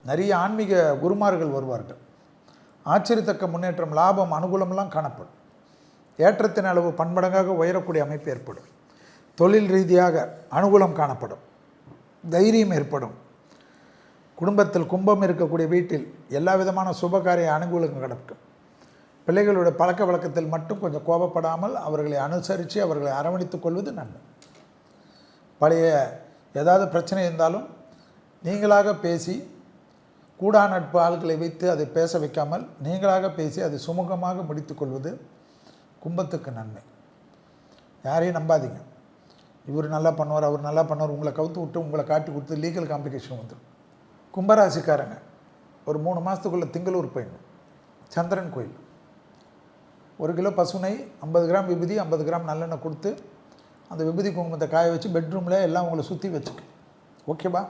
நிறைய ஆன்மீக குருமார்கள் வருவார்கள். ஆச்சரியத்தக்க முன்னேற்றம், லாபம், அனுகூலமெல்லாம் காணப்படும். ஏற்றத்தின் அளவு பன்மடங்காக உயரக்கூடிய அமைப்பு ஏற்படும். தொழில் ரீதியாக அனுகூலம் காணப்படும். தைரியம் ஏற்படும். குடும்பத்தில் கும்பம் இருக்கக்கூடிய வீட்டில் எல்லா விதமான சுபகாரிய அனுகூலங்கள் கிடைக்கும். பிள்ளைகளுடைய பழக்க வழக்கத்தில் மட்டும் கொஞ்சம் கோபப்படாமல் அவர்களை அனுசரித்து அவர்களை அரவணைத்துக் கொள்வது நன்மை. பழைய ஏதாவது பிரச்சனை இருந்தாலும் நீங்களாக பேசி, கூடா நட்பு ஆட்களை வைத்து அதை பேச வைக்காமல் நீங்களாக பேசி அதை சுமூகமாக முடித்து கொள்வது கும்பத்துக்கு நன்மை. யாரையும் நம்பாதீங்க. இவர் நல்லா பண்ணுவார், அவர் நல்லா பண்ணுவார், உங்களை கவுத்து விட்டு உங்களை காட்டி கொடுத்து லீகல் காம்ப்ளிகேஷன் வந்துடும். கும்பராசிக்காரங்க ஒரு 3 மாதத்துக்குள்ளே திங்களூர் போயிடணும். சந்திரன் கோயில் 1 கிலோ பசுனை, 50 கிராம் விபூதி, 50 கிராம் நல்லெண்ணெய் கொடுத்து அந்த விபூதி குங்குமத்தை காய வச்சு பெட்ரூமில் எல்லாம் உங்களை சுற்றி வச்சுக்க. ஓகேவா?